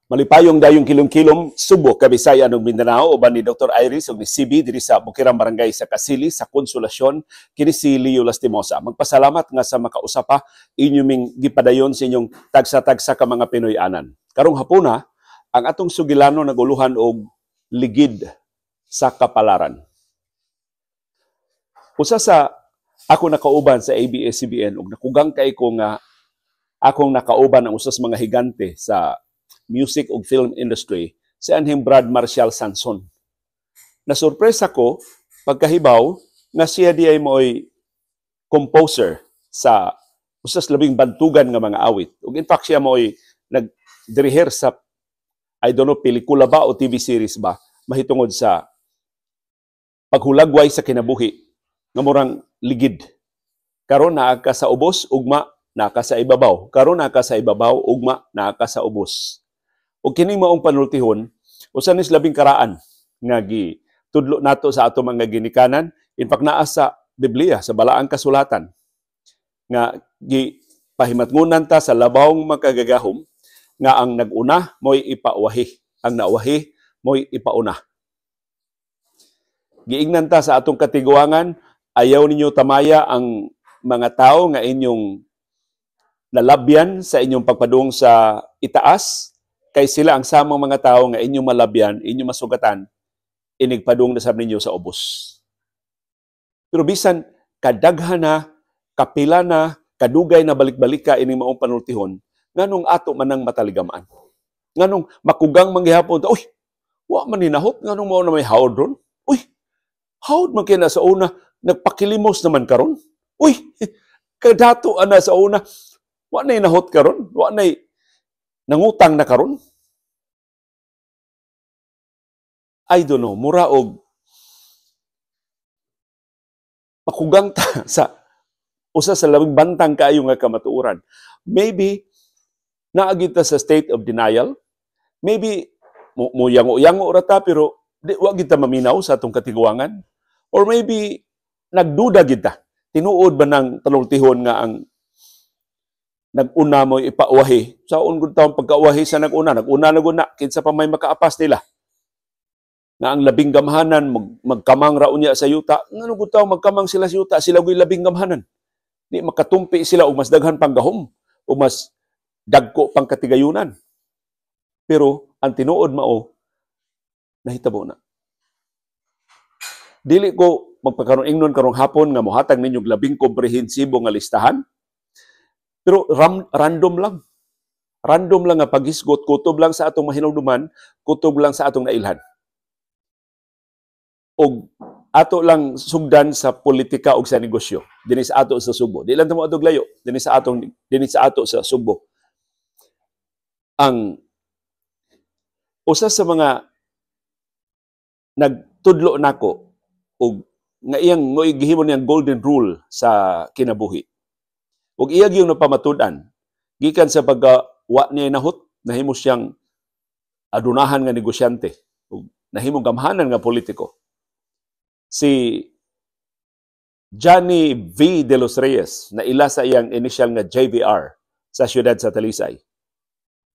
Malipayong dayong kilom-kilom, Subo, Kabisaya ug Mindanao uban ni Dr. Iris ug ni CB diri sa Bukirang Barangay sa Kasili sa Konsolasyon kini si Leo Lastimosa. Magpasalamat nga sa makausapa inyo ming gipadayon sa inyong tagsa-tagsa ka mga Pinoy-anan. Karong hapuna ang atong sugilano naguluhan og ligid sa kapalaran. Usa sa ako nakauban sa ABS-CBN ug nakugang kay ko nga akong nakauban ang usas mga higante sa music ug film industry, si anhing Brad Marcial Sanson. Nasurpresa ko pagkahibaw nga siya di ay mo'y composer sa usas labing bantugan nga mga awit. Ug in fact siya mo'y nagdirihir sa I don't know pelikula ba o TV series ba mahitungod sa paghulagway sa kinabuhi nga murang ligid. Karon naa ka sa ubos, ugma naa ka sa ibabaw. Karon naa ka sa ibabaw, ugma naa ka sa ubos. O kini maong panultihon, usan is labing karaan nga tudlo nato sa ato mga ginikanan, in fact naa sa Biblia, sa balaang kasulatan, nga pahimatngunan ta sa labawng makagagahom, nga ang nag-una mo'y ipauwahi, ang nauwahi mo'y ipauna. Giingnan ta sa atong katiguangan, ayaw ninyo tamaya ang mga tao nga inyong nalabyan sa inyong pagpadung sa itaas, kay sila ang samang mga tao nga inyong malabyan, inyong masugatan, inigpadung na sa ninyo sa ubos. Pero bisan kadaghan na, kapila na, kadugay na balik-balik ka ining maong panultihon, nganong ato manang mataligamaan. Nganong makugang manggihapon, uy, wa man ninahot, nganong mao na may hawd ron? Uy, hawd man kaya na sa una, nagpakilimos naman karon. Uy, kadato ana sa una, wa na inahot karon, wa na nangutang na karon. I don't know, mura og pakugang ta sa usa sa labing bantang kaayo nga kamatuoran. Maybe naagid ta sa state of denial. Maybe muyango-yango ra ta pero wa gid ta maminaw sa atong katiguangan. Or maybe nagduda gid ta. Tinuod ba nang talultihon nga ang nag-una mo ipauwahi? Sa ungod taong pagkauwahi sa nag-una na guna, kinsa pa may makaapas nila. Nga ang labing gamhanan, magkamang raon niya sa yuta. Nga gud taong magkamang sila sa yuta, sila go'y labing gamhanan. Di makatumpi sila o mas daghan pang gahom o mas dagko pang katigayunan. Pero ang tinuod mao, nahitabo na. Dili ko magpakaroon ingnon karong hapon nga mohatag ninyong labing komprehensibo nga listahan. Pero random lang. Random lang nga paghisgot, kutob lang sa atong mahinungduman, kutob lang sa atong nailhan. O ato lang sugdan sa politika o sa negosyo. Dinhi sa ato sa Subo. Di lang tamo atong layo. Dinhi sa ato sa Subo. Ang usa sa mga nagtudlo nako og nga iyang ngoy gihimo niyang golden rule sa kinabuhi. Ug iya gyud napamatud-an gikan sa pagwa niya nahut, nahimo siyang adunahan nga negosyante ug nahimong gamhanan nga politiko. Si Johnny V. De Los Reyes na ila sa iyang initial nga JVR sa siyudad sa Talisay.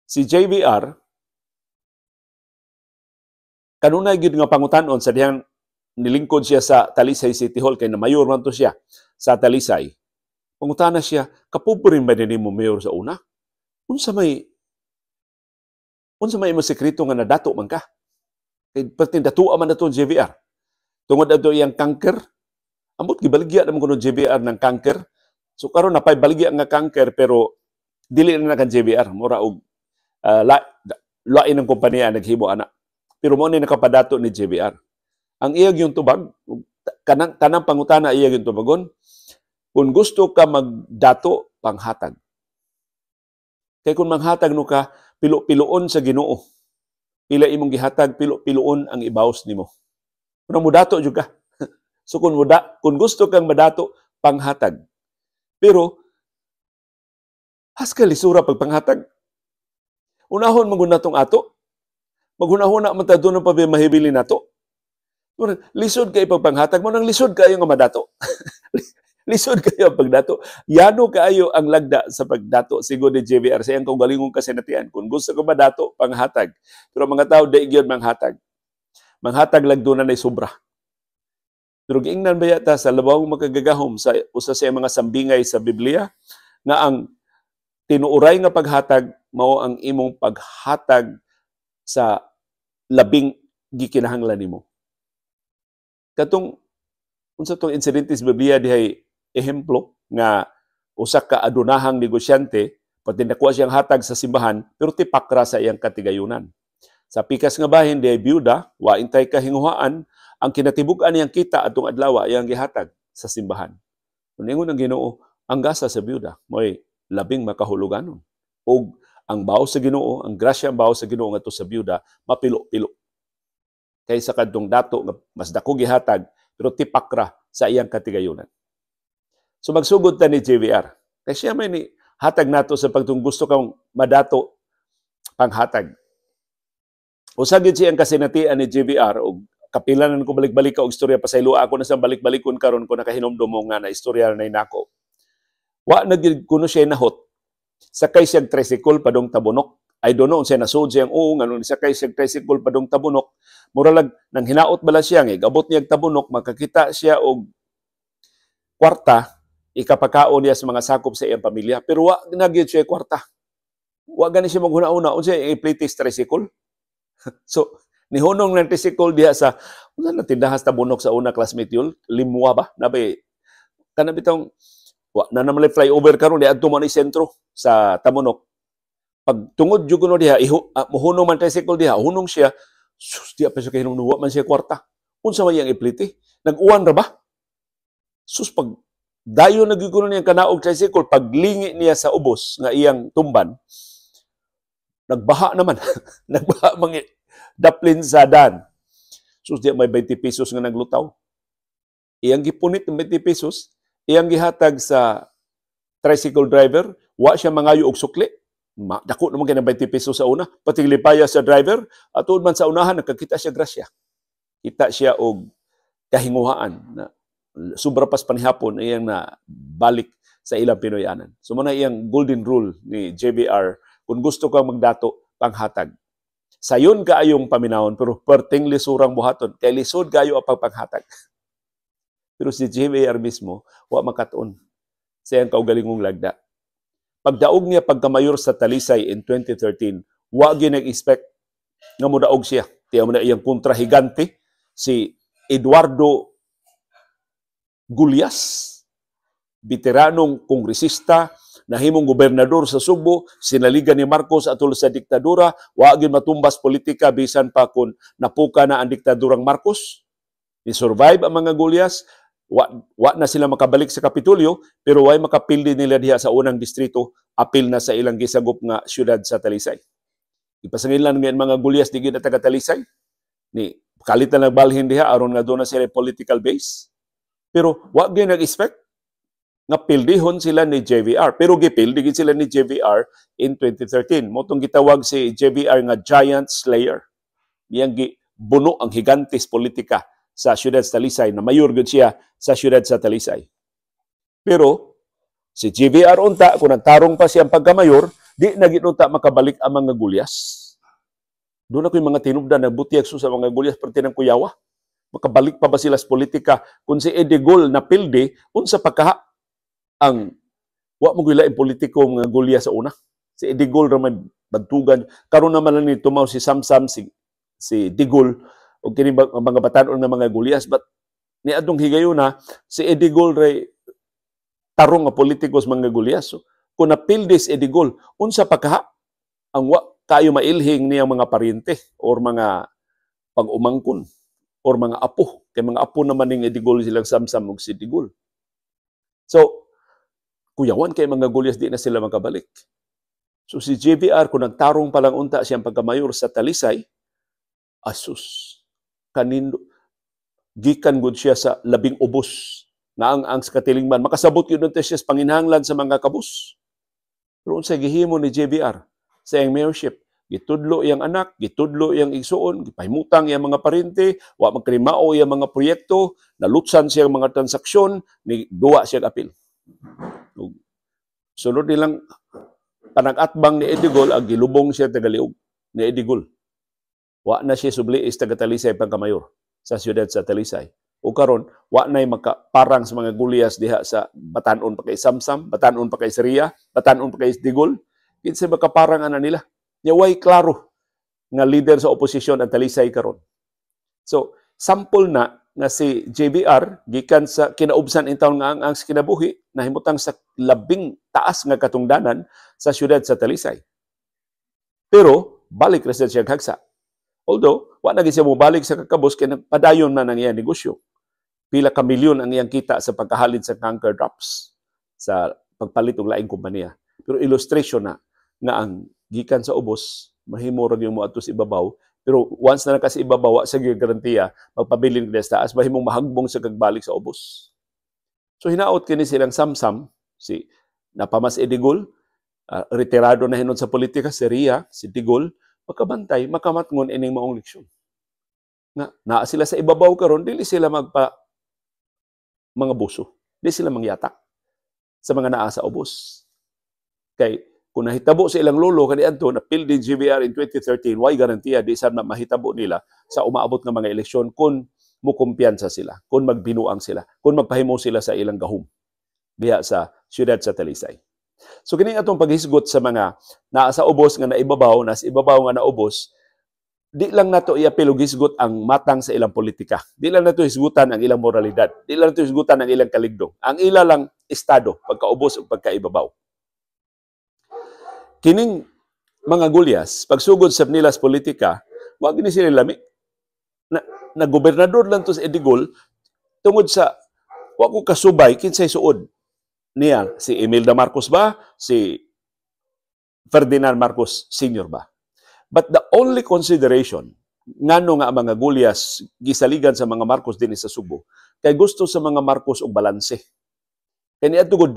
Si JVR kanunay gyud nga pangutanon sa dihang nilingkod siya sa Talisay City Hall kay na mayor man to siya sa Talisay. Pangutana siya, kapobre ba din mo mayor sa una? Unsa may mo sekreto nga nadato man ka? Kay pati datua man nato JVR. Tungod ato iyang cancer, ambot gibaligya naman kuno JVR ng cancer. So karon napay baligya nga cancer pero dili na kan JVR, mura og lain ng kompanya naghimo ana. Pero mo ni nakapadato ni JVR. Ang iyag yung tubag, tanang pangutana iyag yung tubagon, kung gusto ka magdato, panghatag. Kaya kung manghatag no ka, pilo-piloon sa Ginoo. Pila imong gihatag, pilo-piloon ang ibaws nimo. Kung mo dato jud ka. So kung gusto kang madato, panghatag. Pero haska lisura pag panghatag. Unahon maguna tong ato. Maghuna-huna man ta doon pa mahibili nato. Lisod kay pagpanghatag mo nang lisod kayo nga madato. Lisod kayo ang pagdato. Yano kaayo ang lagda sa pagdato siguro ni JVR. Sa iyang kaugalingong kasinatian. Kung gusto ko madato, panghatag. Pero mga tao, di yun manghatag. Manghatag lang doon na sobra. Pero giingnan ba yata sa labawang makagagahom sa usa sa mga sambingay sa Biblia nga ang tinuuray nga paghatag mao ang imong paghatag sa labing gikinahanglan nimo. Katong unsa tong insidente sa Biblia dihay ehemplo nga usa ka adunahang negosyante pati nakuha siyang hatag sa simbahan pero tipak ra sa iyang katigayunan. Sa pikas nga bahin dihay byuda, wa intay kahinguhaan ang kinatibuk-an niyang kita atong adlaw iyang gihatag sa simbahan. Uningon ang Ginoo, ang gasa sa byuda mo'y labing makahuluganon. O ang bawo sa Ginoo, ang grasya ang bawo sa Ginoo ngadto sa byuda mapilo-pilo. Kaysa kadtong dato nga mas dako gihatag pero tipak ra sa iyang katigayunan. So magsugod ta ni JVR. Kaya siya may ni hatag nato sa pagtung gusto kang madato panghatag. Usa gyud siyang kasinatian ni JVR og kapilanan ko balik-balik og istorya pasaylo ako na sa balik-balikon karon ko nakahinomdom mo nga na istorya na nako. Wa na gyud kuno siya nahot. Sakay siyang tricycle padong Tabunok. I don't know siya nasud siyang nganong sakay siyang tricycle padong Tabunok. Muralag nang hinaot bala siya nga gabot niya Tabunok makakita siya og kwarta ikapakaon niya sa mga sakop sa iyang pamilya pero wa na gyud siya kwarta. Wa gani siya maghuna-una unsa yung iplitis tricycle. So nihunong ng tricycle diha sa unsa na tindahan sa Tabunok sa una classmate yun Limwa ba nabay kana bitong wa na naman flyover karon di adto man ni sentro sa Tabunok. Pag tungod jud kuno diha muhunong man tricycle diha hunong siya sus diha pa siya kahinung wa man siya kwarta. Unsa man iyang ipliti? Nag-uwan ra ba? Sus pag dayon nagigulo niya kanaog tricycle paglingi niya sa ubos nga iyang tumban nagbaha naman nagbaha mangi daplin sa dan. Sus diya may 20 pesos nga naglutaw. Iyang gipunit ng 20 pesos, iyang gihatag sa tricycle driver, wa siya mangayo og sukli. Dako naman kay 20 pesos sa una, pati lipaya sa driver, at tuod man sa unahan nakakita siya grasya. Kita siya og kahinguhaan na sobra pas panihapon iyang na balik sa ilang Pinoyanan. So muna iyang golden rule ni JVR, kung gusto kang magdato, panghatag. Sayon kaayong paminawon pero perting lisurang buhaton kay lisod kaayo ang pagpanghatag. Pero si JVR mismo wa makatuon sa iyang kaugalingong lagda. Pagdaog niya pagkamayor sa Talisay in 2013, wa gyud nag-expect nga modaog siya. Tiyaw mo na iyang kontrahigante si Eduardo Gulyas, veteranong kongresista, nahimong gobernador sa Subo, sinaligan ni Marcos atol sa diktadura, wa gyud matumbas politika bisan pa kun napuka na ang diktadurang Marcos. Ni-survive ang mga Gulyas, wa na sila makabalik sa Kapitolyo, pero way makapildi nila diha sa unang distrito, apil na sa ilang gisagop nga syudad sa Talisay. Ipasangilan ngayon mga Gulyas di gyud na taga Talisay. Ni kalit na nagbalhin diha aron nga doon na sila political base. Pero wa gyud nag-expect nga pildihon sila ni JVR. Pero gipildi gid sila ni JVR in 2013. Motong gitawag si JVR nga Giant Slayer. Iyang gibuno ang higantes politika sa siyudad sa Talisay na mayor gud siya sa siyudad sa Talisay. Pero si JVR unta kung nagtarong pa siyang pagkamayor, di na ginunta makabalik ang mga Gulyas. Doon ako yung mga tinubdan na butiag sa mga Gulyas perti ng kuyawa. Makabalik pa ba sila sa politika kung si Eddie Gol na pildi unsa pagkaha ang wa mo gilaing politiko mga Gulyas sa una. Si Eddie Gol ra man bantugan karon naman lang ni tumaw si Samsam si Digol o kini mga batan-on nga mga Gulyas but ni adtong higayuna si Eddie Gol ray tarong nga politikos mga Gulyas. So, kung napildis Eddie Gol, unsa pagkaha ang wa kayo mailhing niyang mga paryente or mga pag-umangkon or mga apo. Kay mga apo naman ning Eddie Gol silang Samsam ug si Digol. So, kuyawan kay mga Gulyas di na sila makabalik. So si JVR kung nagtarong pa lang unta siyang pagkamayor sa Talisay, asus kanindo gikan gud siya sa labing ubos nga ang sa katilingban makasabot yun nito siya sa panginahanglan sa mga kabus. Pero unsay gihimo ni JVR sa iyang mayorship, gitudlo iyang anak, gitudlo iyang igsuon, gipahimutang iyang mga parente, wa magkrimao iyang mga proyekto, nalutsan siyang mga transaksyon, ni duwa siya apil. Sunod nilang panag-atbang ni Edigol, ang gilubong siya tagaliog ni Edigol. Wa na siya subliis taga Talisay pagkamayor sa siyudad sa Talisay. O karon, wa na'y makaparang sa mga gulyas diha sa Batanon pa kay Samsam, Batanon pa kay Seria, Batanon pa kay Digol. Kinsa makaparang ana nila. Nya way klaro nga leader sa oposisyon ang Talisay karon. So, sample na si JBR gikan sa kinaubsan in taon nga ang kinabuhi nahimutang sa labing taas nga katungdanan sa siyudad sa Talisay. Pero balik ra siya hagsa. Although, wa na siya mobalik sa kakabos kay nagpadayon man ang iyang negosyo. Pila ka milyon ang iyang kita sa pagkahalid sa Conquer Drops sa pagpalit og laing kompanya. Pero illustration na nga ang gikan sa ubos, mahimo ra gyud mo adto sa ibabaw, pero once na nakasa ibabaw, wa sa garantiya, magpabilin ka sa taas, mahimong mahagbong sa kagbalik sa ubos. So hinaot kini silang Samsam, si Napamas Edigol, retirado na hinon sa politika, si Ria, si Digol, makabantay, makamatngon ining maong leksyon. Naa sila sa ibabaw karon, dili sila mga buso, dili sila mangyatak sa mga naa sa ubos. Kay kung nahitabo sa ilang lolo kaniadto na pildi GBR in 2013, why garantiya di sa mahitabo nila sa umaabot nga mga eleksyon kung mukumpiyansa sila, kung magbinuang sila, kung magpahimo sila sa ilang gahom diha sa siyudad sa Talisay. So kini atong paghisgot sa mga naa sa ubos nga naibabaw, nas ibabaw nga naubos, di lang nato iapil og hisgot ang matang sa ilang politika. Di lang nato hisgutan ang ilang moralidad. Di lang nato hisgutan ang ilang kaligdong. Ang ila lang estado pagkaubos ug pagkaibabaw. Kining mga gulyas, pagsugod sa nilas politika, wag ni sila lami. Na gobernador lang to sa Edigol, tungod sa wa ko kasubay kinsay suod niya, si Imelda Marcos ba, si Ferdinand Marcos Sr. ba. But the only consideration ngano nga ang mga gulyas gisaligan sa mga Marcos din sa Subo, kay gusto sa mga Marcos og balanse. Kani adto go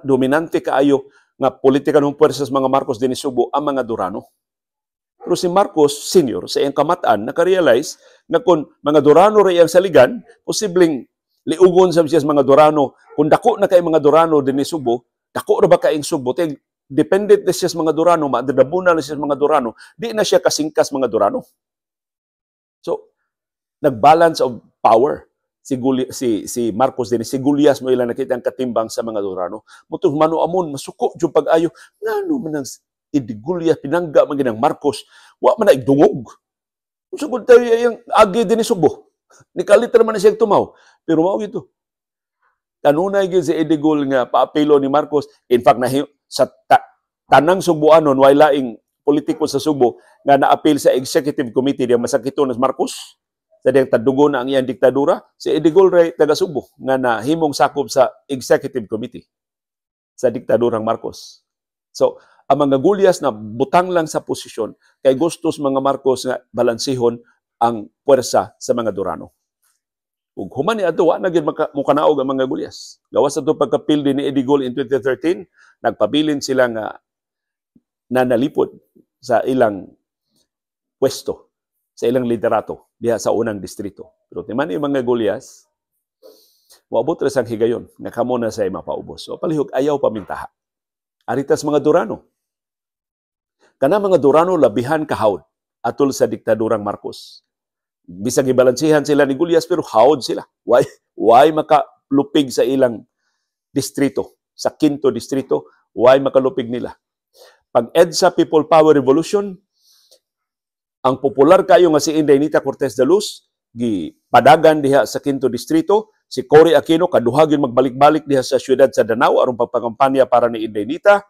dominante kaayo nga politika ng puwersas mga Marcos din Subo ang mga Durano. Pero si Marcos Sr. sa iyang kamatan nakarealize na kung mga Durano ray ang saligan, posibleng liugon sa siya mga Durano. Kung dako na kay mga Durano din Subo, dako ra ba kaing Subo? Dependent na siya sa mga Durano, madadabuna na siya sa mga Durano, di na siya kasingkas mga Durano. So, nag-balance of power si Marcos din, si Gulyas mo ilang nakita ang katimbang sa mga Durano. Muto mano amon masuko jud pag-ayo ngano man ang Gulyas pinangga man ginang Marcos, wa man na igdungog. Sugod tayo yung agi din ni Subo. Nikalit naman na siya tumaw. Pero mao gito. Kanunay gyud si Edigol nga paapelo ni Marcos. In fact sa tanang Subuanon way laing politiko sa Subo nga naapil sa executive committee diya masakito ni Marcos. Sa diyang tadugo na ang iyang diktadura, si Edigol ray taga Subo nga nahimong sakop sa executive committee sa diktadurang Marcos. So, ang mga gulyas na butang lang sa posisyon kay gustos mga Marcos nga balansihon ang puwersa sa mga Durano. Ug human ni adto wa na gyud mukanaog ang mga gulyas. Gawas ato pagkapildi ni Edigol in 2013, nagpabilin sila nga nanalipod sa ilang pwesto, sa ilang liderato diha sa unang distrito. Pero timan yung mga gulyas, moabot ra sang higayon nga kamo na say mapaubos. So palihog ayaw pamintaha. Aritas mga Durano. Kana mga Durano labihan kahawd atol sa diktadurang Marcos. Bisag ibalansihan sila ni Gulyas pero hawd sila. Why makalupig sa ilang distrito, sa 5th distrito, why makalupig nila. Pag EDSA People Power Revolution, ang popular kayo nga si Indaynita Cortez de Luz, gipadagan diha sa 5th distrito, si Cory Aquino kaduhagin magbalik-balik diha sa siyudad sa Danao aron pagpakampanya para ni Indaynita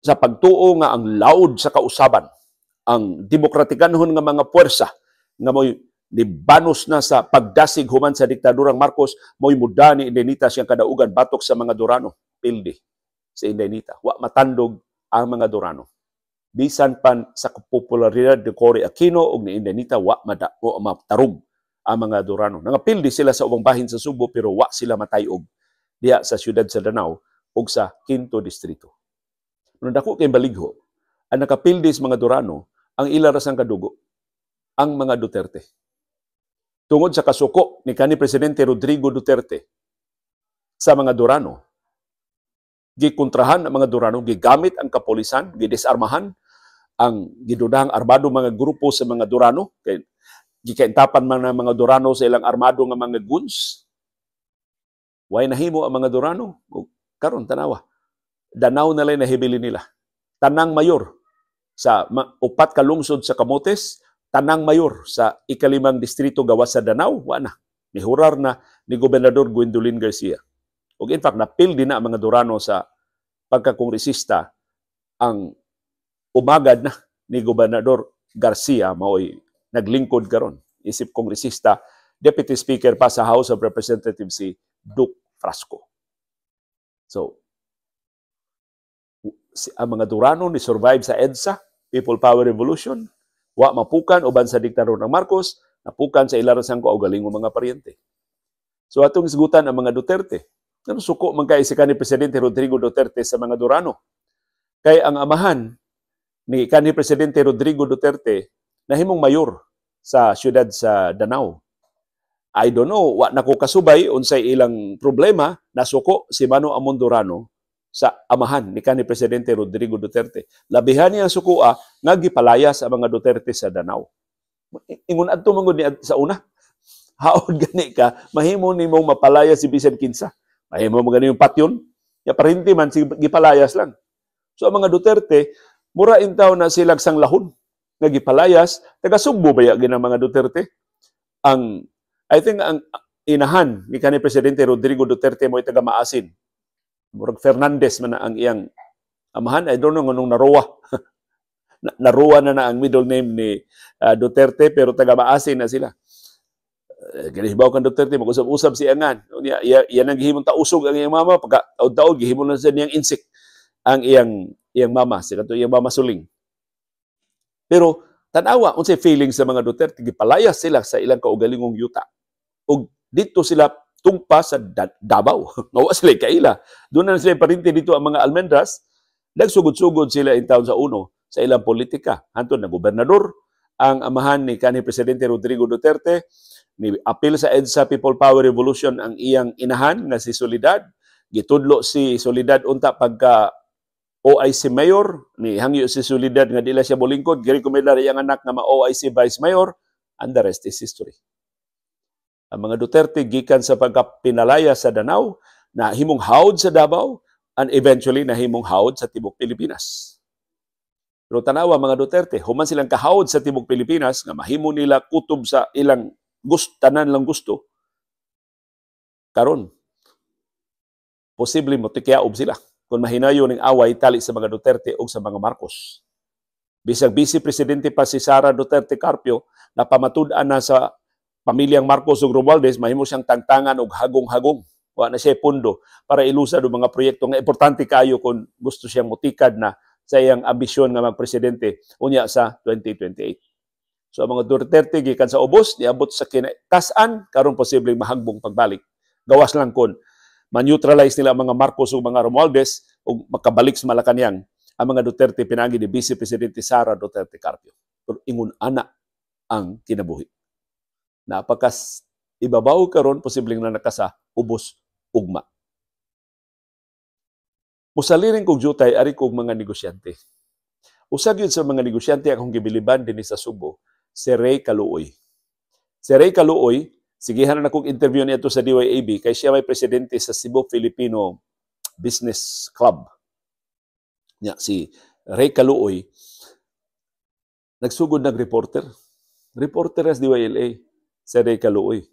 sa pagtuo nga ang laud sa kausaban, ang demokratikanhon nga mga puwersa nga mo'y nibanos na sa pagdasig human sa diktadurang Marcos, mo'y muda ni Indaynita siyang kadaugan batok sa mga Durano, pildi si Indaynita. Wa matandog ang mga Durano. Bisan pan sa popularidad ni Cory Aquino o ni Indaynita, wa matarog ang mga Durano. Nangapildi sila sa ubang bahin sa Subo pero wa sila matayog diha sa siyudad sa Danao o sa 5th distrito. Nung dako kay baligho, ang nakapildis mga Durano, ang ilarasang kadugo, ang mga Duterte. Tungod sa kasuko ni kanhi Presidente Rodrigo Duterte sa mga Durano, gikontrahan ang mga Durano, gigamit ang kapolisan, gidisarmahan ang gidudahang armado mga grupo sa mga Durano, kay gikaintapan man ng mga Durano sa ilang armado nga mga guns. Way nahimo ang mga Durano, karon tanawa, Danao na lang nahibili nila. Tanang mayor sa upat ka lungsod sa Camotes, tanang mayor sa ikalimang distrito gawas sa Danao, wala na. Nihurar na ni Gobernador Gwendolyn Garcia. O in fact, napil din na ang mga Durano sa pagkakongresista ang umagad na ni Gobernador Garcia, mao'y naglingkod karon. Isip kongresista, Deputy Speaker pa sa House of Representatives si Duke Frasco. So, ang mga Durano ni survive sa EDSA, People Power Revolution, wa mapukan uban sa diktador ng Marcos, napukan sa ilarasang ko o galingong mga paryente. So atong isgutan ang mga Duterte. Ano suko man kay si kanhi Presidente Rodrigo Duterte sa mga Durano? Kay ang amahan ni kanhi Presidente Rodrigo Duterte nahimong mayor sa siyudad sa Danao. I don't know, wa nako kasubay unsay ilang problema, nasuko si Mano Amon Durano sa amahan ni kanhi Presidente Rodrigo Duterte. Labihan niya ang sukua nga gipalayas ang mga Duterte sa Danao. Ingon adto mangod ni sa una. Haod gani ka, mahimo nimong mapalayas si bisan kinsa. Mahimo mo gani yung patyon. Ya parinti man si gipalayas lang. So ang mga Duterte mura intaw na silag sang lahon nga gipalayas, taga Sugbo baya ginang mga Duterte. I think ang inahan ni kanhi Presidente Rodrigo Duterte mo taga Maasin. Murag Fernandez man na ang iyang amahan. I don't know ngunong naruwa. Naruwa na ang middle name ni Duterte, pero taga Maasin na sila. Ginihibaw kan Duterte, mag-usap-usap si Angan. Yan ang gihimong tausog ang iyang mama. Pagka-taod, gihimong na sa niyang insik ang iyang mama. Sila to iyang mama suling. Pero, tanawa, unsay feeling sa mga Duterte, gipalayas sila sa ilang kaugalingong yuta. O dito sila tungpa sa Davao. Ngawa sila kaila. Doon na sila parinti dito ang mga almendras. Nagsugod-sugod sila in taon sa uno sa ilang politika. Hantod na gobernador, ang amahan ni kanhi Presidente Rodrigo Duterte, ni apil sa EDSA People Power Revolution ang iyang inahan nga si Soledad. Gitudlo si Soledad unta pagka OIC Mayor, ni hangyo si Soledad nga dila siya bolingkod, girekomendar iyang anak nga ma-OIC Vice Mayor, and the rest is history. Ang mga Duterte gikan sa pagkapinalaya sa Danao, na himong hawd sa Davao, and eventually na himong hawd sa Tibok Pilipinas. Pero tanawa mga Duterte, human silang kahawd sa Tibok Pilipinas, nga mahimo nila kutob sa ilang tanan lang gusto, karon posible mo tikiaob sila kung mahinayo ning away tali sa mga Duterte o sa mga Marcos. Bisag Vice Presidente pa si Sara Duterte Carpio, na pamatud-an na sa pamilyang Marcos ug Romualdez, mahimo siyang tangtangan og hagong-hagong. Wa na siya pundo para ilusad ang mga proyekto nga importante kayo kung gusto siyang mutikad na sa iyang ambisyon nga magpresidente unya sa 2028. So ang mga Duterte gikan sa ubos, niabot sa kinatasan, karon posibleng mahagbong pagbalik. Gawas lang kon ma-neutralize nila ang mga Marcos o mga Romualdez o makabalik sa Malacañang ang mga Duterte pinagi ni Vice Presidente Sara Duterte Carpio. Pero ingon ana ang kinabuhi. Napakas ibabaw karon posibleng na nakasa ubos ugma. Musalirin kog jutay ari kog mga negosyante. Usag yun sa mga negosyante akong gibiliban din sa Subo, si Ray Caluoy. Si Ray Caluoy, sigihan na akong interview niya ito sa DYAB, kay siya may presidente sa Cebu Filipino Business Club. Si Ray Caluoy, nagsugod ng reporter. Reporter sa DYLA, si Ray Caluoy.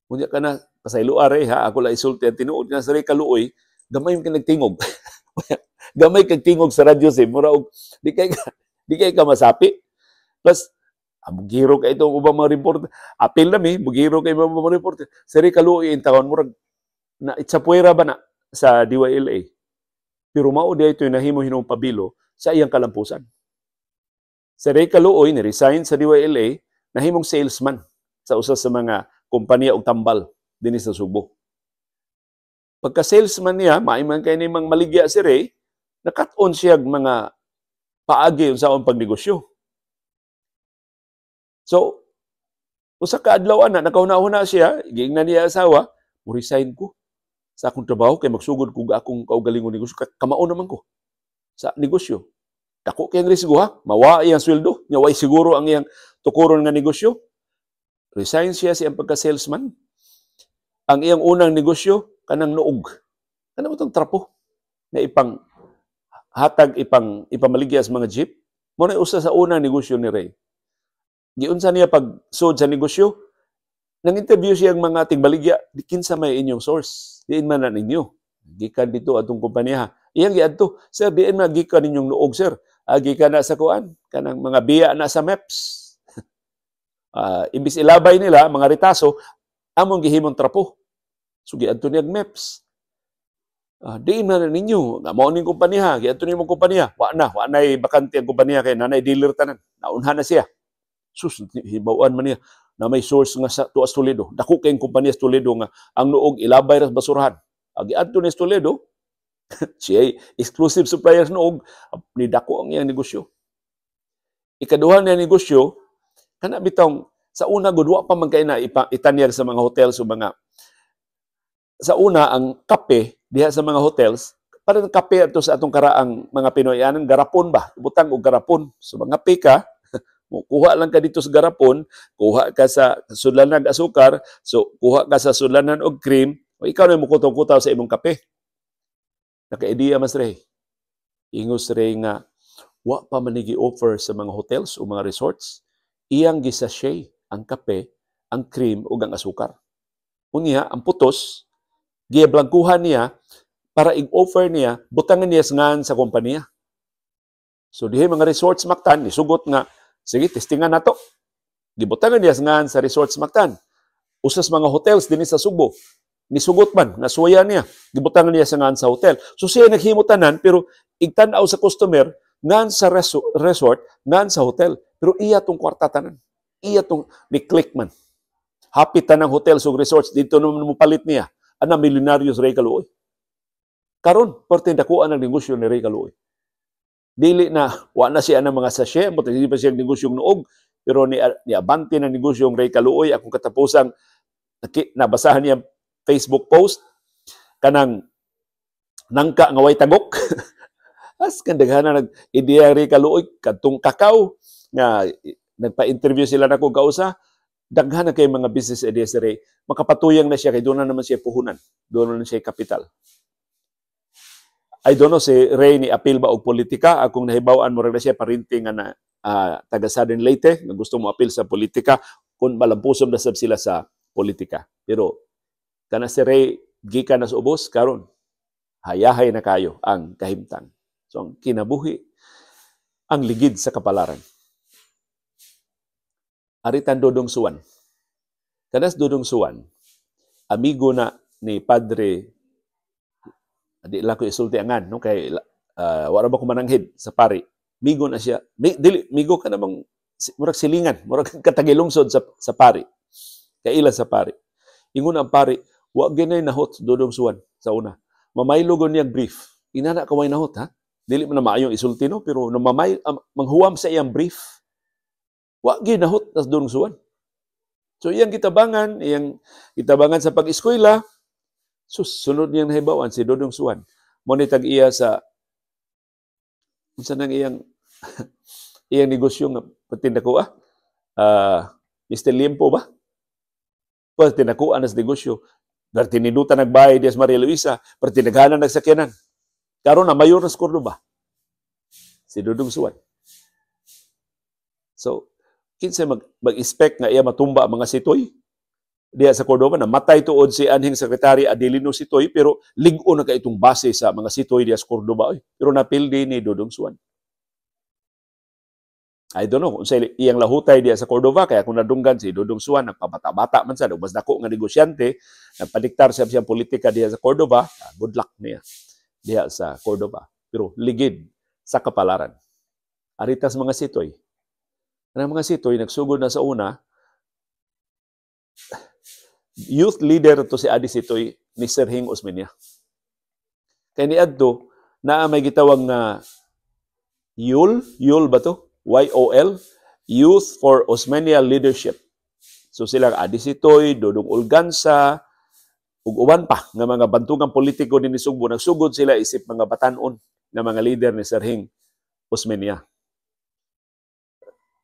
Kunya ka na, pasaylo are ha, ako lang isulti ang tinuod nga sa Ray Caluoy, gamay yung nagtingog. Gamay kag tingog sa radyo si mura og di kay ka masapi. Plus bugiro kay itong ubang mga reporter. Apil na bugiro kay mga reporter. Si Ray Caluoy in taon murag na itsapuera ba na sa DYLA. Pero mao di ito nahimo hinong pabilo sa iyang kalampusan. Si Ray Caluoy ni resign sa DYLA, nahimong salesman sa usa sa mga kompanya og tambal dinhi sa Subo. Pagka salesman niya, maiman kay nimang maligya si Ray, nakat-on siya mga paagi unsaon pagnegosyo. So, usa ka adlaw ana nakauna-una siya, giingnan niya asawa, mo resign ko sa akong trabaho kay magsugod ko akong kaugalingon negosyo. Kamao naman ko sa negosyo. Dako kay ang risgo ha, mawa iyang sweldo, nya way siguro ang iyang tukuron nga negosyo. Resign siya sa iyang pagka-salesman. Ang iyang unang negosyo kanang nuog. Kanang utang trapo na ipamaligya sa mga jeep. Mo na usa sa unang negosyo ni Ray. Giunsa niya pag-sud sa negosyo, nang interview siya ang mga tigbaligya, di kinsa may inyong source. Diin man na ninyo. Gikan dito atong kumpanya. Iyang giadto, sir, diin man gikan ninyong nuog, sir. Gikan na sa kuan, kanang mga biya na sa MEPS. Imbis ilabay nila, mga ritaso, among gihimong trapo. So, giadto niya MEPS. Diin man na ninyo, mao ning kumpanya, giadto niyo mong kumpanya. Wa na bakante ang kumpanya kay nanay dealer tanan. Naunha na siya. Sus, hibawaan man niya na may source nga sa tuas Toledo. Dako kayong kumpanya sa Toledo nga ang nuog ilabay ra sa basurahan. Giadto ni Toledo, siya ay exclusive supplier sa nuog, ni dako ang iyang negosyo. Ikaduha niya negosyo, kana bitong sa una gud wa pa man kay na itanyag sa mga hotels o mga sa una ang kape diha sa mga hotels, para ng kape ato sa atong karaang mga Pinoy anan garapon ba, butang og garapon. So mga pika kuha lang ka dito sa garapon, kuha ka sa sudlanan og asukar, so kuha ka sa sudlanan og cream, o ikaw na mo kutaw-kutaw sa imong kape. Naka-idea mas Ray. Ingos Ray nga wa pa man gi-offer sa mga hotels o mga resorts. Iyang gisashay ang kape, ang cream ug ang asukar. Unya ang putos giablangkuhan niya para i-offer niya, butangan niya ngan sa kompanya. So dihay mga resorts maktan nisugot nga sige, testingan nato. Gibutangan niya ngan sa resorts maktan. Usas mga hotels din sa Subo. Nisugot man, nasuya niya. Gibutangan niya ngan sa hotel. So siya naghimutanan, pero igtanaw sa customer, ngan sa resort, ngan sa hotel. Pero iya tong kwarta tanan. Iya tong ni-click man. Hapit tanang hotels o resorts, dito naman mo palit niya. Ana milyonaryo Ray Kaluoy. Karon, parte dakuan ang negosyo ni Ray Kaluoy. Dili na, wa na siya ng mga sachet, but hindi pa siya negosyong nuog, pero niabante ng negosyong Ray Kaluoy. Akong katapusang nabasahan niya Facebook post, kanang nangka nga way tagok. As kandaghanan nag-ideya Ray Kaluoy, kadtong kakao, nga nagpa-interview sila na kong kausa, daghan na kay mga business ideas si Ray. Makapatuyang na siya, kay doon na naman siya puhunan. Doon na siya kapital. I don't know si Ray ni apil ba og politika, akong nahibaw-an mo rin siya parinting nga na taga Southern Leyte nga gusto mo apil sa politika kung malampusom na sab sila sa politika. Pero kana si Ray gikan na sa ubos karon hayahay na kayo ang kahimtang. So ang kinabuhi ang ligid sa kapalaran. Aritan Dodong Suwan. Kanas Dodong Suwan, amigo na ni Padre. Di lang ko isulti angan, no? Kay wala ba ko mananghid sa pari. Migo na siya. Migo ka namang, murag silingan, murag katagilungsod sa pari. Kailan sa pari. Ingon ang pari, wa ginay nahot Dodong Suwan sa una. Mamaylogon niyang brief. Inana ka way nahot, ha? Dili mo na maayong isulti, no? Pero manghuwam sa iyang brief. Wa ginahot sa Dodong Suwan. So iyang kitabangan sa pag-eskwela, sunod niyang nahibawan si Dodong Suwan. Monitag iya sa unsa nang iyang negosyo nga patindakuha. Mr. Limpo ba? Patindakuha na sa negosyo. Tinidutan nagbayad dias Maria Luisa, patinaghanan nagsakyanan. Karon na mayor sa Cordoba. Si Dodong Suwan. So, kinsa mag-expect nga iya matumba ang mga sitoy? Diya sa Cordoba, namatay tuod si anhing Secretary Adelino Sitoy, pero ligo na ka itong base sa mga sitoy diya sa Cordoba. Pero napildi ni Dodong Suwan. I don't know, kung sa iyang lahutay diya sa Cordoba, kaya kung nadunggan si Dodong Suwan, nagpabata-bata man sa, mas dako nga negosyante, nagpadiktar siya siyang politika diya sa Cordoba, good luck niya diya sa Cordoba. Pero ligid sa kapalaran. Aritas mga sitoy. Ang mga sitoy, nagsugod na sa una, youth leader to si Adi Sitoy ni Sir Hing Osmeña. Kaya ni adto na may gitawag na YOL ba to? YOL, Youth for Osmeña Leadership. So silang Adi Sitoy, Dodong Olgansa, ug uban pa nga mga bantugang politiko din ni Sugbo, nagsugod sila isip mga batanon nga mga leader ni Serhing Osmeña.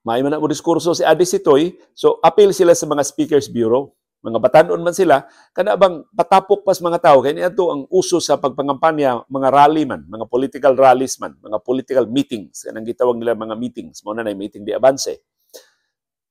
May man mo diskurso si Adi Sitoy, so appeal sila sa mga Speakers Bureau. Mga batanon man sila, kana bang patapok pas mga tao, kaya niya ang uso sa pagpangampanya, mga rally man, mga political rallies man, mga political meetings, kanang gitawag nila mga meetings, mao na meeting di avance.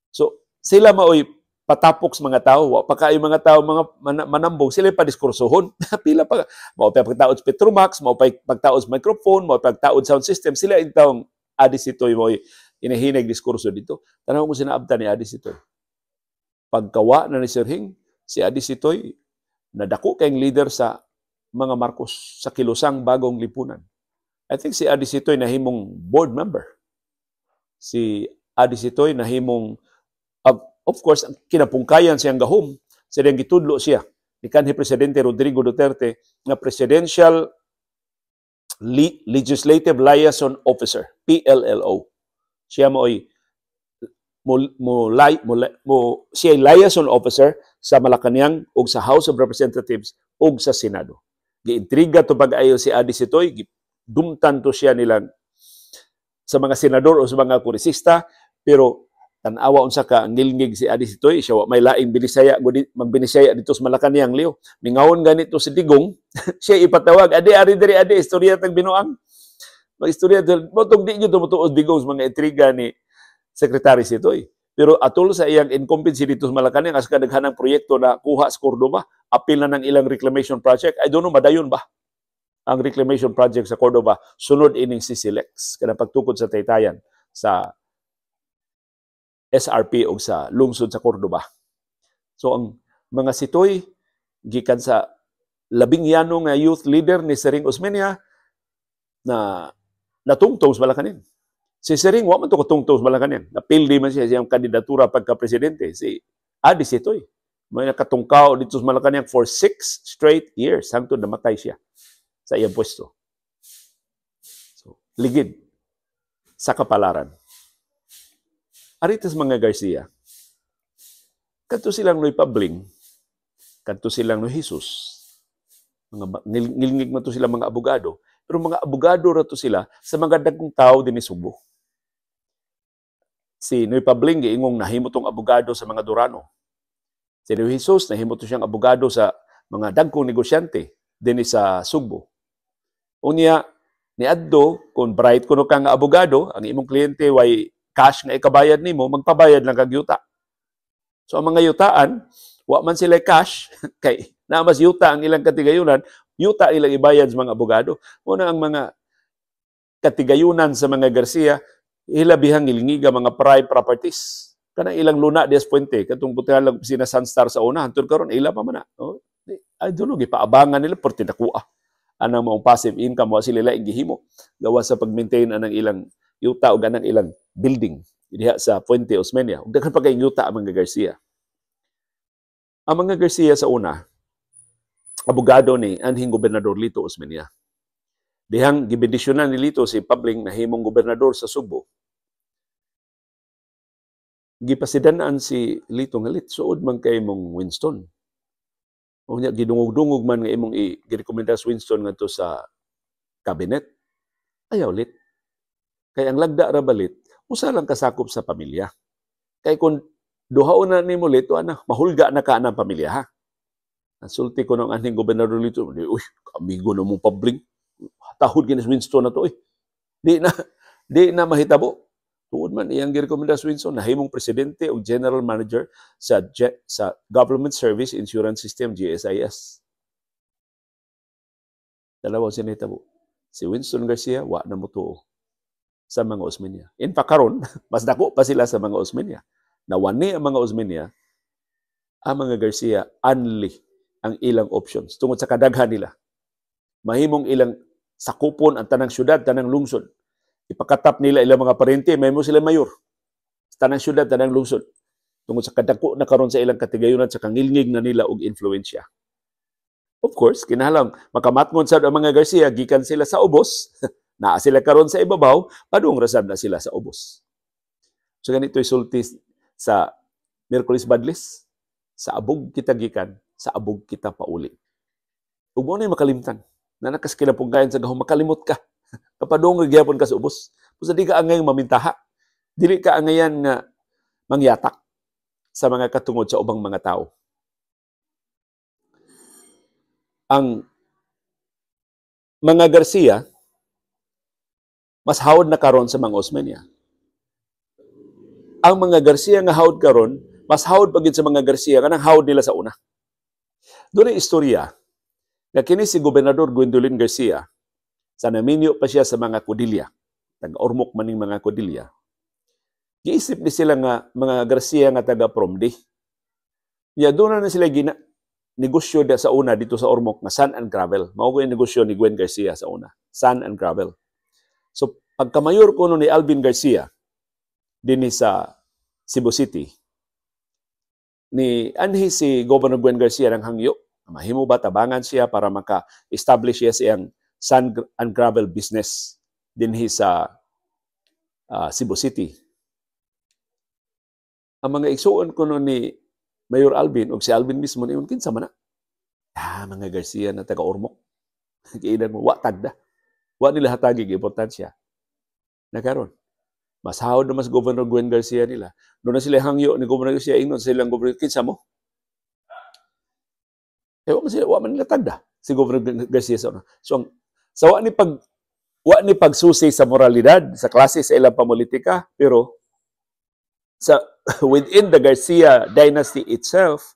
So, sila maoy patapok sa mga tao, wa pa kaayo mga tao mga manambong, sila pa diskursohon. Pila pa, mao pa pagtaod sa Petromax, mao pa pagtaod sa microphone, mao pa pagtaod sound system, sila intawong Adi Sitoy mo'y inahinag diskurso dito. Tanaw mo sinaabtan ni Adi Sitoy. Pagkawa na ni Serhing, si Adi Sitoy, nadako kayong leader sa mga Marcos, sa kilusang bagong lipunan. I think si Adi Sitoy nahimong board member. Si Adi Sitoy nahimong, of course, kinapungkayan siyang gahom, siyang gitudlo siya ni kanhi Presidente Rodrigo Duterte na Presidential Legislative Liaison Officer, PLLO. Siya siya liaison officer sa Malacañang ug sa House of Representatives ug sa Senado. Giintriga to pag-ayo si Adi Sitoy, dumtan to siya nilang sa mga senador o sa mga kongresista, pero tan-awa unsa ka ngilngig si Adi Sitoy, siya wa may laing binisaya magbinisaya dito sa Malacañang liyo. Mingawon ganito si Digong, siya ipatawag, adi ari diri adi istorya tag binuang. Mag-istorya motong di gyud tumutuos Digong sa mga intriga ni Secretary Sitoy. Pero atol sa iyang incumbency dito sa Malacañang, as kadaghanang proyekto na kuha sa Cordoba, apil na ng ilang reclamation project. I don't know, madayon ba ang reclamation project sa Cordoba? Sunod ining CCLEX, kada pagtukod sa taytayan sa SRP o sa lungsod sa Cordoba. So ang mga Sitoy, gikan sa labing yanong youth leader ni Serhing Osmeña na natungtong sa Malacañang. Si Serhing, wa man to katungtong sa Malacañang. Napildi man siya siyang kandidatura pagka-presidente. Si Adi Sitoy, may nakatungkaw dito sa Malacañang for 6 straight years hangtod namatay siya sa iyang pwesto. So, ligid sa kapalaran. Aritas mga Garcia, kanto silang Noy Pabling, kanto silang Noy Jesus, ngilngig man to sila mga abogado, pero mga abogado rato sila sa mga dagkong tao din ni Subo. Si Noy Pabling, giingong nahimo tong abogado sa mga Durano. Si Noy Jesus, nahimo to siyang abogado sa mga dagkong negosyante din sa Subo. Unya, ni Addo, kung bright kuno kang abogado, ang imong kliyente way cash nga ikabayad nimo, magpabayad lang kag yuta. So ang mga yutaan, wa man sila cash, kay namas yuta ang ilang katigayunan, yuta ilang ibayad sa mga abogado. Una ang mga katigayunan sa mga Garcia, hilabihang ilingiga mga private properties. Kanang ilang Luna Diaz Puente, katong putihan lang sina Sunstar sa una, hantod karon ila pa man na. Oh, I don't know, gipaabangan nila porti nakuha. Anang maong passive income, wa sila laing gihimo. Gawa sa pag-maintain anang ilang yuta o ganang ilang building diha sa Puente Osmeña. Ug daghan pa kay yuta ang mga Garcia. Ang mga Garcia sa una, abogado ni anhing gobernador Lito Osmeña. Dihang gibendisyonan ni Lito si Pabling na himong gobernador sa Subo. Gipasidanaan si Lito nga lit, suod man kay mong Winston. O niya, gidungog-dungog man nga imong i-rekomenda sa Winston nga to sa cabinet. Ayaw lit. Kaya ang lagda ra balit, usa lang kasakop sa pamilya. Kaya kung duhaon na ni mo lit, mahulga na ka ng pamilya ha. Nasulti ko ng anhing gobernador Lito, uy, amigo na mong Pabling. Tahod ginas Winston na to eh. Di na mahitabo. Tuod man iyang girekomenda sa Winston na himong presidente o general manager sa Government Service Insurance System, GSIS. Dalawa sinitabo. Si Winston Garcia, wa na mo tuo sa mga Osmeña. In fact, karon, mas dako pa sila sa mga Osmeña. Nawani ang mga Osmeña, ang mga Garcia, only ang ilang options. Tungod sa kadaghan nila. Mahimong ilang sakupon ang tanang syudad, tanang lungsod. Ipakatap nila ilang mga parente, may mo sila mayor. Tanang syudad, tanang lungsod. Tungod sa kadako na karon sa ilang katigayunan sa kangilngig na nila og influensya. Of course, kinahanglan makamatngon sa mga Garcia, gikan sila sa ubos, Naa sila karon sa ibabaw, padung rasab na sila sa ubos. So ganito'y sulti sa Miyerkules Badlis, sa abog kita gikan, sa abog kita pauli. Ug mo na makalimtan, na nakaskilapunggayan sa gahong makalimot ka. Kapadung gyapon ka sa ubos. Pusa di ka angay mamintaha. Dili ka angayan nga mangyatak sa mga katungod sa ubang mga tao. Ang mga Garcia, mas hawod na karon sa mga Osmeña. Ang mga Garcia nga hawod karon, mas hawod pagid sa mga Garcia kanang hawod nila sa una. Doon ay istorya na kini si Gobernador Gwendolyn Garcia, sa naminyo pa siya sa mga Codilla, taga-ormok maning mga Codilla. Giisip ni sila nga mga Garcia nga taga-Promdi. Ya doon na sila negosyo sa una dito sa Ormoc nga sand and gravel. Mao ko yung negosyo ni Gwen Garcia sa una, sand and gravel. So pagkamayor ko ni Alvin Garcia dinhi sa Cebu City, ni anhi si Governor Gwen Garcia ng hangyo, mahimo ba tabangan siya para maka-establish siya siyang sand and gravel business dinhi sa Cebu City. Ang mga igsuon ko ni Mayor Alvin o si Alvin mismo niyon kinsa man na. Mga Garcia na taga-Ormoc. Kiinan mo wa tagda. Wa nila hatagi importansya. Nakaron. Mas hawod na mas Governor Gwen Garcia nila. Doon na sila hangyo ni Governor Garcia ingnon sa ilang governor kinsa mo. Wa man nila tagda si Governor Garcia sa una. So sa wa ni pagsusi sa moralidad sa klase sa ilang pamolitika, pero sa within the Garcia dynasty itself,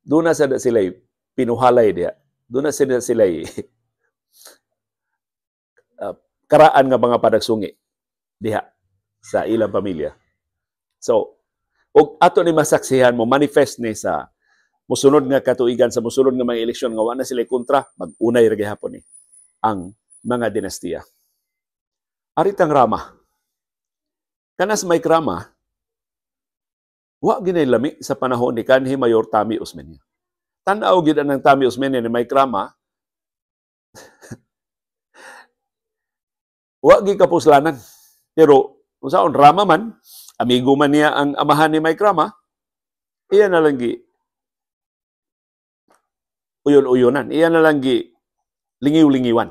doon na sila pinuhalay diya. Doon na sila karaan nga mga padagsungi diha sa ilang pamilya. So, og ato ni masaksihan mo manifest ni sa musunod nga katuigan sa musunod nga mga eleksyon nga wa na sila kontra, mag-unay ra gihapon ni ang mga dinastiya. Aritang Rama. Kanas may Rama, wa ginay lami sa panahon ni kanhi Mayor Tami Osmeña. Tan-aw gid ang Tami Osmeña ni Mike Rama. Wa gi kapuslanan. Pero unsaon Rama man, amigo man niya ang amahan ni Mike Rama, iya na lang gi uyon-uyonan. Iya na lang gi lingiw-lingiwan.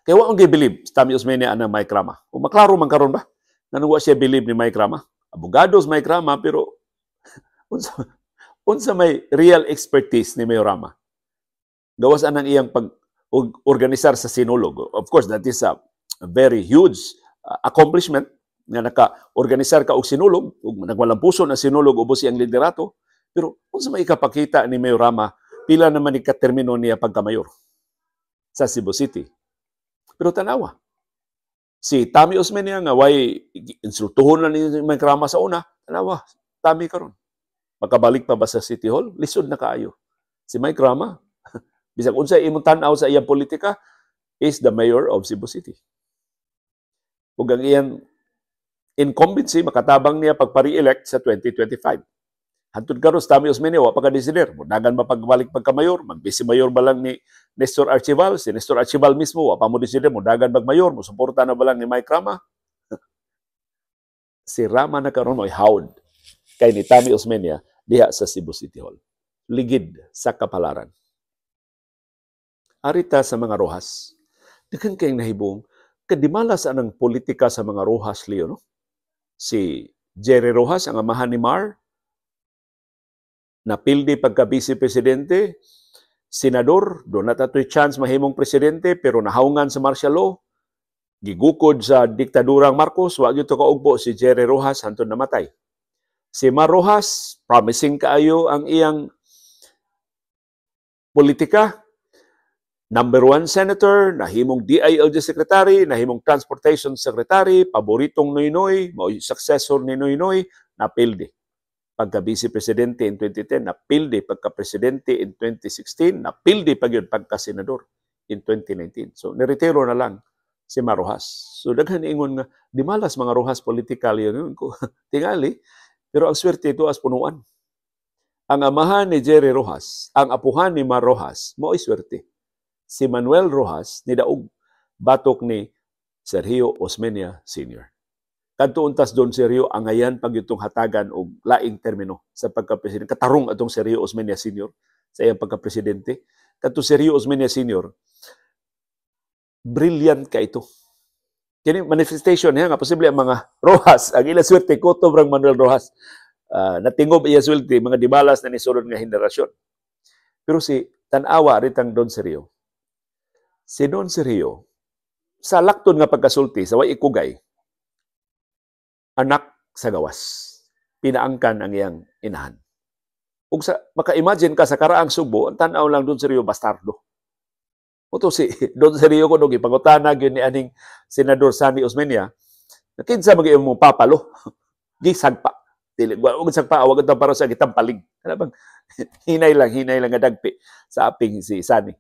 Kaya wa ang gi-believe Tami Osmeña ang Mike Rama. O maklaro man karon ba? Nanuwa siya believe ni Mike Rama. Abogados Mike Rama, pero unsa may real expertise ni Mayor Rama. Gawas anang iyang pag-organisar sa sinulog. Of course, that is a very huge accomplishment nga naka-organisar ka og sinulog, ug nagwalang puso na sinulog ubos iyang liderato. Pero unsa may ikapakita ni Mayor Rama, pila naman ikatermino niya pagkamayor sa Cebu City. Pero tanawa, si Tami Osmeña nga way insultuhon na ni Mike Rama sa una, tanawa, Tami karon. Makabalik pa ba sa City Hall? Lisod na kaayo. Si Mike Rama, bisag unsa imong tan-aw sa iyang politika, is the mayor of Cebu City. Ug ang iyang incumbency makatabang niya pagpa-re-elect sa 2025. Hantod karon si Tami Osmeña wa pa ka-desider. Dagan ba pagbalik pagka-mayor? Mag-vice mayor ba lang ni Nestor Archival? Si Nestor Archival mismo wa pa mo desider mo dagan pag-mayor, mo suporta na ba lang ni Mike Rama? Si Rama na karon mo'y hawd kay ni Tami Osmeña diha sa Cebu City Hall. Ligid sa kapalaran. Arita sa mga Rojas. Daghan kayong nahibong kadimalas anang politika sa mga Rojas, Leo, no? Si Jerry Rojas, ang amahan ni Mar, napildi pagka-vice presidente, senador, doon na tato'y chance mahimong presidente, pero nahaungan sa martial law, gigukod sa diktadurang Marcos, wag ito kaugpo si Jerry Rojas hantod namatay. Si Mar Rojas, promising kaayo ang iyang politika, number 1 senator, nahimong DILG secretary, nahimong transportation secretary, paboritong Noynoy, successor ni Noynoy, napildi. Pagka-vice presidente in 2010, napildi pagka-presidente in 2016, napildi pag yun pagka-senador in 2019. So, niretiro na lang si Mar Rojas. So, daghan ingon nga, di malas mga Rojas political yun. Tingali, pero ang swerte ito as punuan. Ang amahan ni Jerry Rojas, ang apuhan ni Mar Rojas, mo'y swerte. Si Manuel Rojas, nidaog batok ni Sergio Osmeña Sr. Kadto untas Don Sergio angayan pag itong hatagan og laing termino sa pagka-presidente. Katarong atong Sergio Osmeña Sr. sa iyang pagka-presidente. Kadto Sergio Osmeña Sr. brilliant ka ito. Kini manifestation niya nga posible ang mga Rojas, ang ila swerte Cotto brang Manuel Rojas. Natingob iya swerte mga dibalas na nisulod nga henerasyon. Pero si tanawa ritang Don Sergio. Si Don Sergio sa lakton nga pagkasulti sa way ikugay, anak sa gawas. Pinaangkan ang iyang inahan. Ug sa maka-imagine ka sa karaang Subo, ang tanaw lang Don Sergio bastardo. Oto si Don Sergio ko nung ipangutana gyud ni aning Senador Sani Osmeña, kinsa mga imong papalo? Gisag pa. Dili wag sagpa wag ta para sa gitampaling. Kana bang hinay lang nga dagpi sa aping si Sani.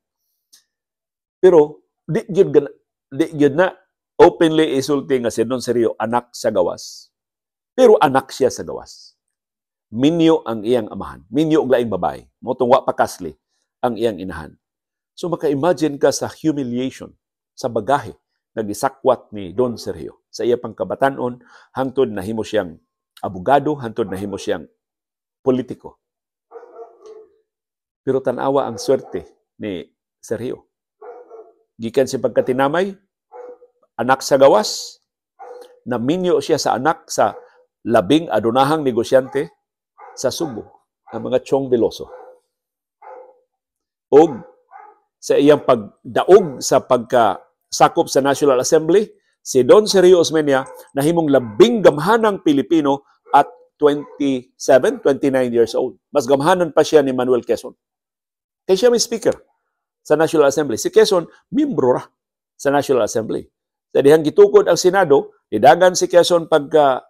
Pero di gyud na openly isulti nga si Don Sergio anak sa gawas. Pero anak siya sa gawas. Minyo ang iyang amahan. Minyo og laing babae. Motong wa pakasli ang iyang inahan. So maka-imagine ka sa humiliation, sa bagahe na gisakwat ni Don Sergio sa iya pangkabatanon hangtod nahimo siyang abogado, hangtod nahimo siyang politiko. Pero tanawa ang swerte ni Sergio. Gikan si pagkatinamay, anak sa gawas, naminyo siya sa anak sa labing adunahang negosyante sa Subo, ang mga Chong Veloso. Og sa iyang pagdaog sa pagkasakop sa National Assembly, si Don Sergio Osmeña nahimong labing gamhanang Pilipino at 29 years old. Mas gamhanan pa siya ni Manuel Quezon. Kaya siya may speaker sa National Assembly. Si Quezon, membro ra sa National Assembly. Sa dihang gitukod ang Senado, nidagan si Quezon pagka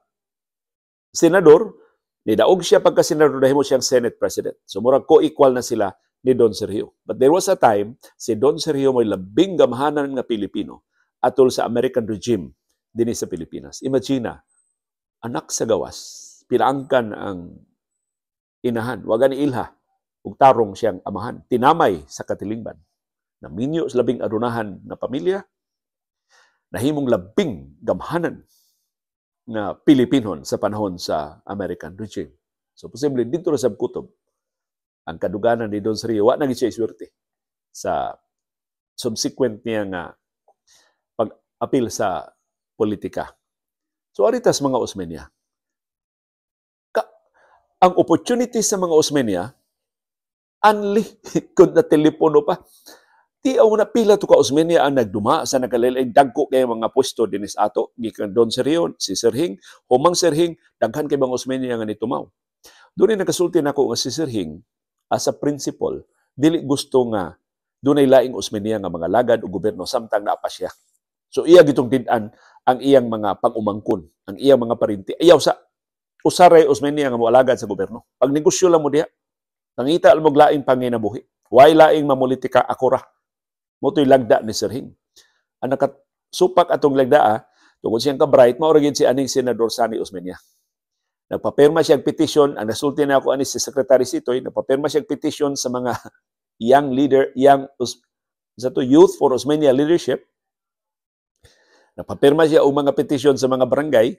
senador, nidaog siya pagka senador dahil mo siyang Senate President. So murag co-equal na sila ni Don Sergio. But there was a time, si Don Sergio may labing gamhanan nga Pilipino atol sa American regime din sa Pilipinas. Imagine, anak sa gawas, pinaangkan ang inahan, wagan ilha, ug tarong siyang amahan. Tinamay sa katilingban. Naminyo sa labing adunahan na pamilya, nahimong labing gamhanan na Pilipinon sa panahon sa American regime. So posible dito sa kutob ang kaduganan ni Don Sergio, wa na siya iswerte sa subsequent niya nga pag-apil sa politika. So aritas mga Osmeña, ang opportunity sa mga Osmeña, anli, kung na telepono pa, di ako na pila to ka Osmeña ang nagduma sa nagkalilig dagko kay mga pwesto dinis ato, gikan Don Sergio, si Serhing, humang Serhing, daghan kay mga Osmeña nga nitumaw. Doon ay nakasulti na ako nga si Serhing, as a principle, dili gusto nga dunay laing Osmeña nga mga lagad o gobyerno samtang naapa siya. So iya gitong dinan ang iyang mga pang-umangkon, ang iyang mga parinti. Ayaw sa usaray Osmeña nga moalagad sa gobyerno. Pag negosyo lang mo diha, nangita mo laing panginabuhi. Way laing mamulitika akora. Motoy lagda ni Serhing. Ang nakasupak atong lagda tungod siyang ka-bright, mauragin si aning Senador Sani Osmeña. Nagpapirma siyang petition, ang nasulti na ako ani si Secretary Sitoy, nagpapirma siyang petition sa mga young leader, Youth for Osmeña Leadership. Nagpapirma siya og mga petition sa mga barangay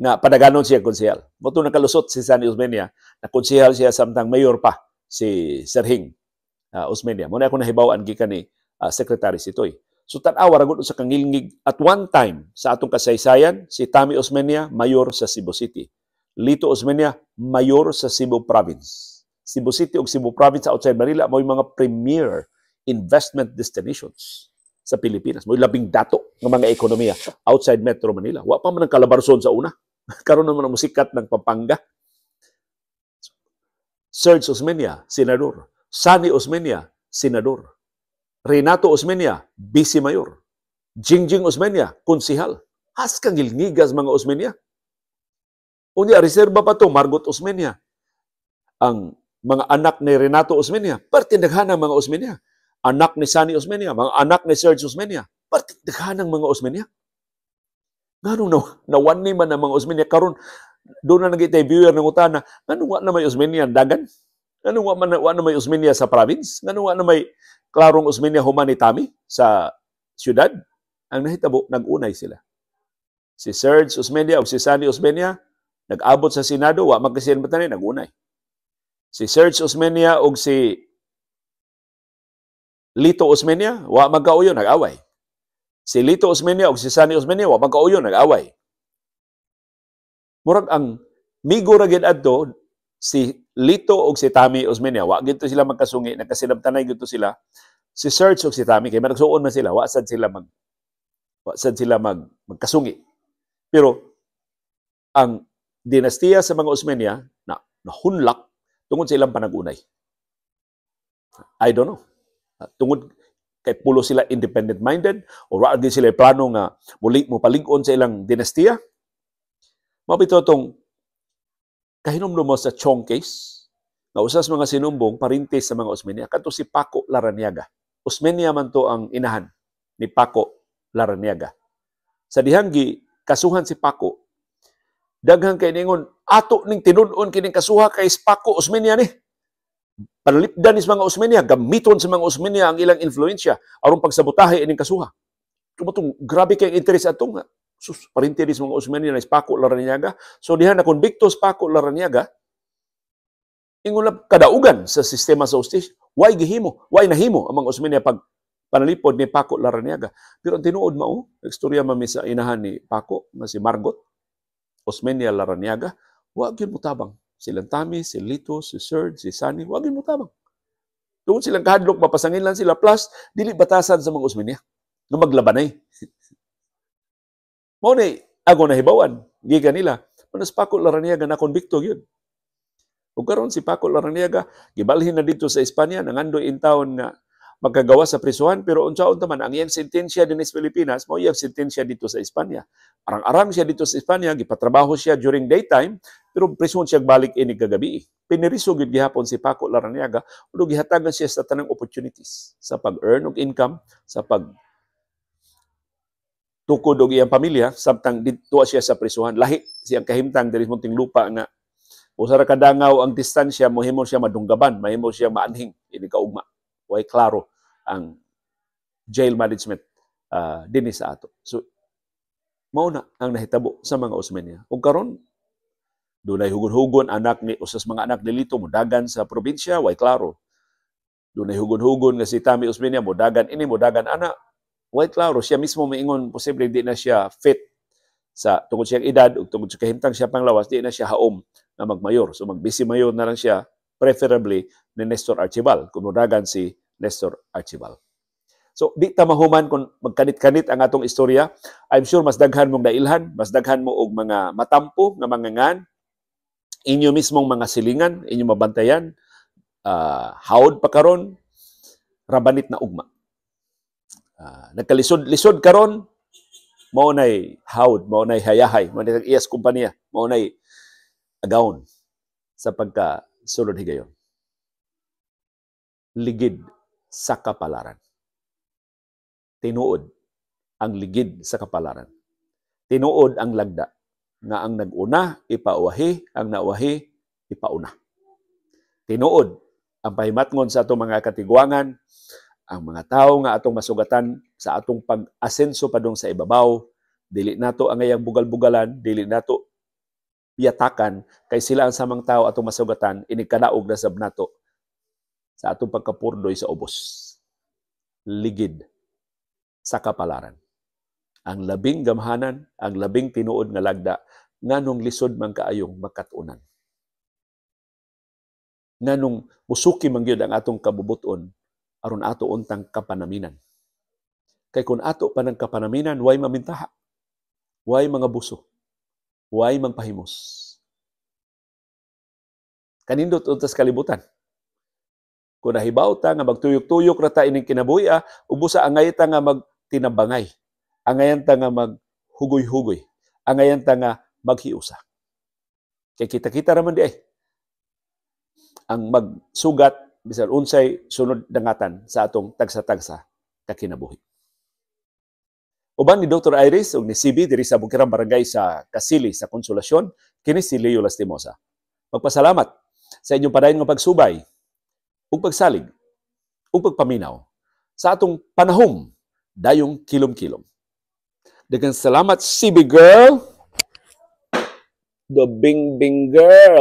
nga padaganon siya konsehal. Moto nakalusot si Sani Osmeña, na konsehal siya samtang mayor pa si Serhing Osmeña. Muna ako nahibawan gikan ni Secretary Sitoy. So tanawa ragud sa kangilngig at one time sa atong kasaysayan si Tami Osmeña mayor sa Cebu City. Lito Osmeña, mayor sa Cebu Province. Cebu City o Cebu Province outside Manila, may mga premier investment destinations sa Pilipinas. May labing dato ng mga ekonomiya outside Metro Manila. Wa pa man ang Calabarzon sa una. Karon naman ang musikat ng Pampanga. Serge Osmeña, senador. Sani Osmeña, senador. Renato Osmeña, vice mayor. Jingjing Osmeña, konsihal. Haskang gilngigas mga Osmeña. Unya, reserba pa to, Margot Osmeña. Ang mga anak ni Renato Osmeña, partindaghan ng mga Osmeña. Anak ni Sani Osmeña, mga anak ni Serge Osmeña, partindaghan ng mga Osmeña. Ngano nawani man ang mga Osmeña karon doon na nag-interviewer ng utana, ngano wa na may Osmeña dagan? Ngano wa na may Osmeña sa province? Ngano wa na may klarong Osmeña humanitami sa syudad? ang nahitabo, nag-unay sila. Si Serge Osmeña o si Sunny Osmeña, nag-abot sa Senado, wa magkasinbatan nag-unay. Si Serge Osmeña o si Lito Osmeña, wa magkauyo, nag-away. Si Lito Osmeña o si Sunny Osmeña, wa magkauyo, nag-away. Murag ang migo ra gid adto si Lito o si Tammy Osmeña, wa gid sila magkasungi, nagkasinabtanay gid sila. Si Serge o si Tammy kay managsuon man sila, wa sad sila magkasungi. Pero ang dinastiya sa mga Osmeña na nahunlak tungod sa ilang panag-unay. I don't know. Tungod kay pulo sila independent-minded o wa din sila plano nga muli mo palig-on sa ilang dinastiya. Mabito tong kahinumdum mo sa Chong case nga usas mga sinumbong parintes sa mga Osmeña kadto si Paco Larrañaga. Osmeña man to ang inahan ni Paco Larrañaga. Sa dihang kasuhan si Paco, daghang kay ningon ato ning tinud-on kining kasuha kay Paco Osmeña ni. Panlipdan ni mga Osmeña, gamiton sa mga Osmeña ang ilang influensya aron pagsabotahe ining kasuha. Kumutong grabe kay interes atong parintes mga Osmeña na si Paco Larrañaga. So diha na konbikto si Paco Larrañaga, ingon na kadaugan sa sistema sa justisya. Why nahimo ang mga Osmeña pag panalipod ni Paco Larrañaga. Pero ang tinuod mao, istorya mami sa inahan ni Paco na si Margot Osmeña Larrañaga, wa gyud mutabang. Silang Tammy, si Lito, si Serge, si Sunny, wa gyud mutabang. Tungod silang kahadlok, mapasangin lang sila. Plus, dili batasan sa mga Osmeña na maglabanay. Mao ni ako nahibawan, gikan nila. Manas Paco Larrañaga na konbikto gyud. Ug karon si Paco Larrañaga gibalhin na dito sa Espanya, nangandoy in taon nga magkagawa sa prisuhan, pero unsaon taman ang iyang sentensya din sa Pilipinas, mao iyang sentensya dito sa Espanya. Arang-arang siya dito sa Espanya, gipatrabaho siya during daytime, pero prisuhan siya balik ini kagabi. Piniriso gyud gihapon si Paco Larrañaga, ug gihatagan siya sa tanang opportunities sa pag-earn og income, sa pag tukod og iyang pamilya, samtang dito siya sa prisuhan. Lahi siyang kahimtang diri sa Muntinlupa nga usa ra kadangaw ang distansya, mohimo siya madunggaban, mahimo siya maanhing ini kaugma. Way klaro ang jail management dinhi sa ato. So mao na ang nahitabo sa mga Osmeña. Ug karon dunay hugon-hugon anak ni usas mga anak ni Lito modagan sa probinsya, way klaro. Dunay hugon-hugon nga si Tammy Osmeña modagan ana. Way klaro siya mismo maingon posible di na siya fit sa tungod siyang edad ug tungod sa kahimtang siya panglawas, di na siya haom na magmayor. So magbisi mayor na lang siya, preferably ni Nestor Archibal, kung modagan si Nestor Archibal. So di ta mahuman kung magkanit-kanit ang atong istorya. I'm sure mas daghan mong nailhan, mas daghan mo og mga matampo nga mga ngan, inyo mismong mga silingan, inyo mabantayan, hawod pa karon, rabanit na ugma. Nagkalisod-lisod karon, mao nay hawd, mao nay hayahay, mao nay iyas kumpanya, mao nay agawon sa pagka sulod higayon. Ligid sa kapalaran. Tinuod ang ligid sa kapalaran. Tinuod ang lagda nga ang nag-una ipauwahi, ang nauwahi ipauna. Tinuod ang pahimatngon sa atong mga katigwangan, ang mga tao nga atong masugatan sa atong pag-asenso padung sa ibabaw, dili nato ang ngayang bugal-bugalan, dili nato yatakan, kay sila ang samang tao atong masugatan, inikadaog na sab nato sa atong pagkapurdoy sa ubos. Ligid sa kapalaran. Ang labing gamhanan, ang labing tinuod nga lagda, nganong lisod man kaayong makatunan. Nganong musuki man gyud ang atong kabubuton aron ato untang kapanaminan. Kay kung ato pa ng kapanaminan, way mamintaha, way mga buso, way magpahimos. Kanindot untas kalibutan. Kung nahibaw ta nga magtuyok-tuyok ra ta ining kinabuhi, ubusa angay ta nga magtinabangay, angayan ta nga maghugoy-hugoy, angayan ta nga maghiusa. Kay kita-kita raman di ay ang magsugat bisan unsay sunod dangatan sa atong tagsa-tagsa kakinabuhi. Uban ni Dr. Iris ug ni CB diri sa Bukirang Barangay sa Kasili sa Konsolasyon, kini si Leo Lastimosa. Magpasalamat sa inyong padayon nga pagsubay ug pagsalig ug pagpaminaw sa atong panahom dayong kilom-kilom. Daghang salamat, CB girl. The Bing Bing girl.